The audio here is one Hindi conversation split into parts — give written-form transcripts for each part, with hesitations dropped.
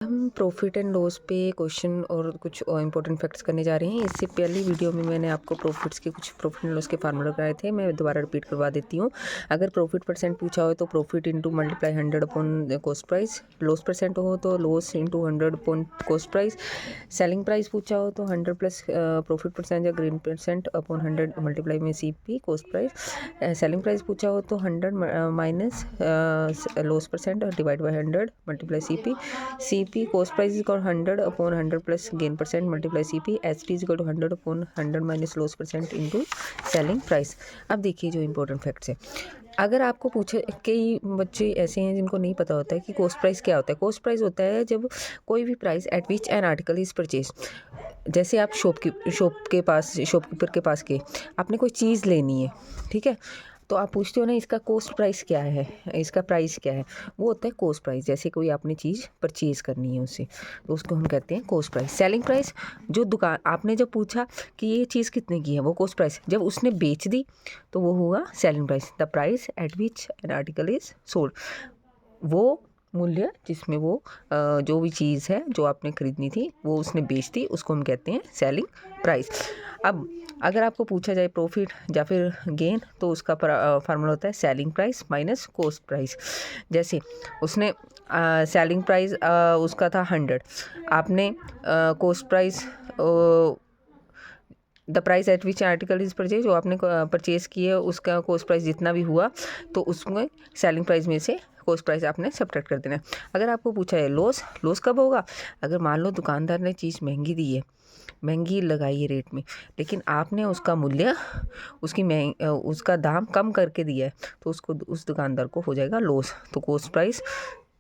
हम प्रॉफिट एंड लॉस पे क्वेश्चन और कुछ इंपॉर्टेंट फैक्ट्स करने जा रहे हैं। इससे पहली वीडियो में मैंने आपको प्रॉफिट एंड लॉस के फार्मूला कराए थे, मैं दोबारा रिपीट करवा देती हूँ। अगर प्रॉफिट परसेंट पूछा हो तो profit into multiply 100 upon cost price, loss percent हो तो loss into 100 upon cost price, selling price पूछा हो तो 100 प्लस प्रॉफिट परसेंट या ग्रीन परसेंट अपॉन 100 मल्टीप्लाई में CP cost price, selling price पूछा हो तो 100 minus loss percent divide by 100 multiply CP cost price is 100 upon 100 plus gain percent multiply CP, ST is 100 upon 100 minus loss percent into selling price. अब देखिए जो इंपॉर्टेंट फैक्ट्स है। अगर आपको पूछे, कई बच्चे ऐसे हैं जिनको नहीं पता होता है कि कॉस्ट प्राइस क्या होता है। कॉस्ट प्राइस होता है जब कोई भी price at which an article is purchase. जैसे आप शॉपकीपर के पास गए, आपने कोई चीज़ लेनी है, ठीक है, तो आप पूछते हो ना इसका कॉस्ट प्राइस क्या है, इसका प्राइस क्या है, वो होता है कॉस्ट प्राइस। जैसे कोई आपने चीज़ परचेज़ करनी है उससे, तो उसको हम कहते हैं कॉस्ट प्राइस। सेलिंग प्राइस, जो दुकान आपने जब पूछा कि ये चीज़ कितने की है, वो कॉस्ट प्राइस। जब उसने बेच दी तो वो हुआ selling price. The price at which an article is sold, वो मूल्य जिसमें वो जो भी चीज़ है जो आपने खरीदनी थी वो उसने बेच दी, उसको हम कहते हैं सेलिंग प्राइस। अब अगर आपको पूछा जाए प्रॉफिट या फिर गेन, तो उसका फार्मूला होता है selling price minus cost price. जैसे उसने सेलिंग प्राइस उसका था 100, आपने cost price the price at which article is purchase, जो आपने परचेज़ किया उसका कॉस्ट प्राइस जितना भी हुआ तो उसमें सेलिंग प्राइस में से कॉस्ट प्राइस आपने सब्ट्रैक्ट कर देना है। अगर आपको पूछा है लॉस कब होगा, अगर मान लो दुकानदार ने चीज़ महंगी दी है, महंगी लगाई है रेट में, लेकिन आपने उसका मूल्य उसका दाम कम करके दिया है, तो उसको उस दुकानदार को हो जाएगा लॉस। तो cost price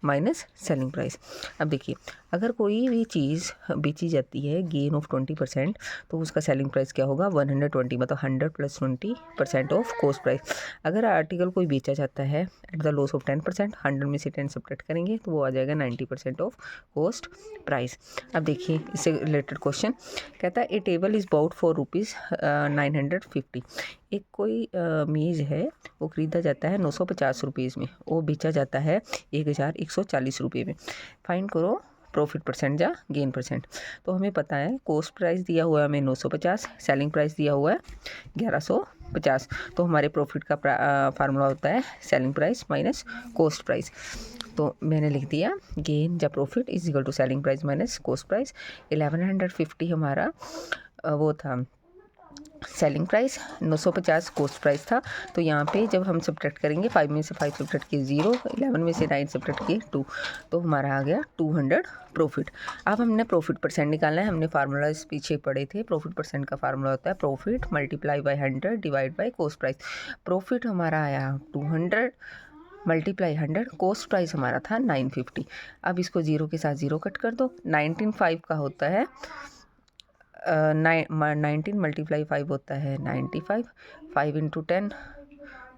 minus selling price. अब देखिए, अगर कोई भी चीज़ बेची जाती है गेन ऑफ 20%, तो उसका सेलिंग प्राइस क्या होगा 120, मतलब 100 प्लस 20% ऑफ कॉस्ट प्राइस। अगर आर्टिकल कोई बेचा जाता है एट द लॉस ऑफ 10%, 100 में से 10 सब्ट्रैक्ट करेंगे तो वो आ जाएगा 90% ऑफ कॉस्ट प्राइस। अब देखिए इससे रिलेटेड क्वेश्चन कहता है ए टेबल इज़ बाउट फॉर ₹950। एक कोई मेज़ है, वो ख़रीदा जाता है 950 रुपीज़ में, वो बेचा जाता है 1140 रुपये में। फाइंड करो प्रॉफिट परसेंट या गेन परसेंट। तो हमें पता है कॉस्ट प्राइस दिया हुआ है हमें 950, सेलिंग प्राइस दिया हुआ है 1150। तो हमारे प्रॉफिट का फार्मूला होता है selling price minus cost price. तो मैंने लिख दिया गेन या profit is equal to selling price minus cost price. 1150 हमारा वो था सेलिंग प्राइस, 950 कॉस्ट प्राइस था। तो यहाँ पे जब हम सब्ट्रैक्ट करेंगे 5 में से 5 सब्ट्रैक्ट किए 0, 11 में से 9 सब्ट्रैक्ट किए 2, तो हमारा आ गया 200 प्रॉफिट। अब हमने प्रॉफिट परसेंट निकालना है। हमने फार्मूला इस पीछे पढ़े थे। प्रॉफिट परसेंट का फार्मूला होता है profit multiply by 100 divide by cost price. Profit हमारा आया 200 मल्टीप्लाई 100, कॉस्ट प्राइस हमारा था 950। अब इसको 0 के साथ 0 कट कर दो। 195 का होता है 19 मल्टीप्लाई 5 होता है 95, 5 इंटू 10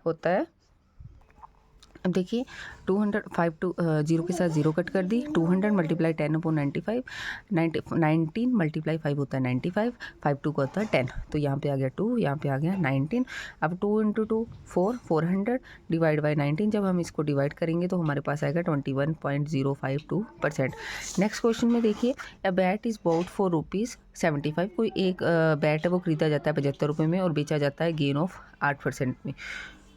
होता है। अब देखिए 205 टू 0 के साथ 0 कट कर दी। 200 मल्टीप्लाई 10 अपॉन 95, 19 मल्टीप्लाई 5 होता है 95, 5 2 का होता है 10, तो यहाँ पे आ गया 2, यहाँ पे आ गया 19। अब 2 इंटू 2 400 डिवाइड बाई 19, जब हम इसको डिवाइड करेंगे तो हमारे पास आएगा 21.052%। नेक्स्ट क्वेश्चन में देखिए, a bat is bought for ₹75। कोई एक बैट है वो खरीदा जाता है 75 रुपये में और बेचा जाता है गेन ऑफ 8% में।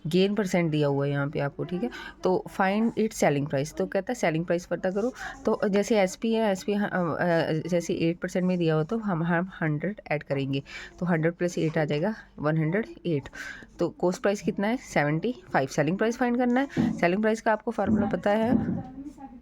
गेन परसेंट दिया हुआ है यहाँ पे आपको, ठीक है। तो फाइंड इट सेलिंग प्राइस, तो कहता है सेलिंग प्राइस पता करो। तो जैसे SP है, SP जैसे 8% में दिया हो तो हम 100 ऐड करेंगे, तो 100 प्लस 8 आ जाएगा 108। तो कॉस्ट प्राइस कितना है 75। सेलिंग प्राइस फाइंड करना है। सेलिंग प्राइस का आपको फार्मूला पता है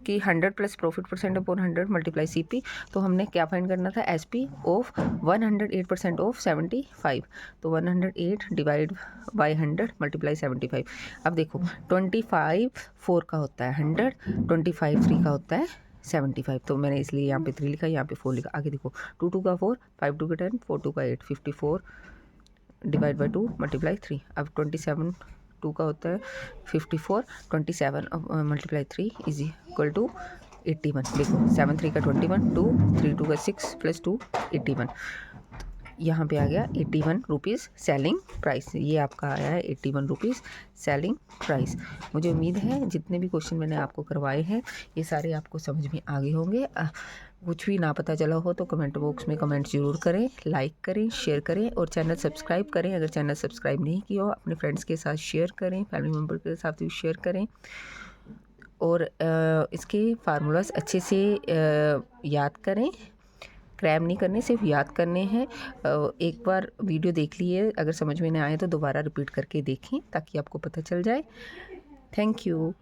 कि 100 plus profit percent upon 100 multiply CP। तो हमने क्या फाइंड करना था SP ऑफ 108% ऑफ 75। तो 108 डिवाइड बाई 100 मल्टीप्लाई 75। अब देखो 25 4 का होता है 100, 25 3 का होता है 75। तो मैंने इसलिए यहाँ पे 3 लिखा, यहाँ पे 4 लिखा। आगे देखो 2 2 का 4, 5 2 का 10, 4 2 का 8, 54 डिवाइड बाई 2 मल्टीप्लाई 3। अब 27 2 का होता है 54, 27 मल्टीप्लाई 3 इज इक्वल टू 81। देखो 7 3 का 21, 2 3 2 का 6 प्लस 2 81। यहाँ पे आ गया 81 रुपीज़ सेलिंग प्राइस। ये आपका आया है 81 रुपीज़ सेलिंग प्राइस। मुझे उम्मीद है जितने भी क्वेश्चन मैंने आपको करवाए हैं ये सारे आपको समझ में आ गए होंगे। कुछ भी ना पता चला हो तो कमेंट बॉक्स में कमेंट ज़रूर करें, लाइक करें, शेयर करें और चैनल सब्सक्राइब करें। अगर चैनल सब्सक्राइब नहीं किया हो अपने फ्रेंड्स के साथ शेयर करें, फैमिली मेम्बर के साथ भी शेयर करें और इसके फार्मूलाज अच्छे से याद करें। क्रैम नहीं करने, सिर्फ याद करने हैं। एक बार वीडियो देख लिए, अगर समझ में ना आए तो दोबारा रिपीट करके देखें ताकि आपको पता चल जाए। Thank you.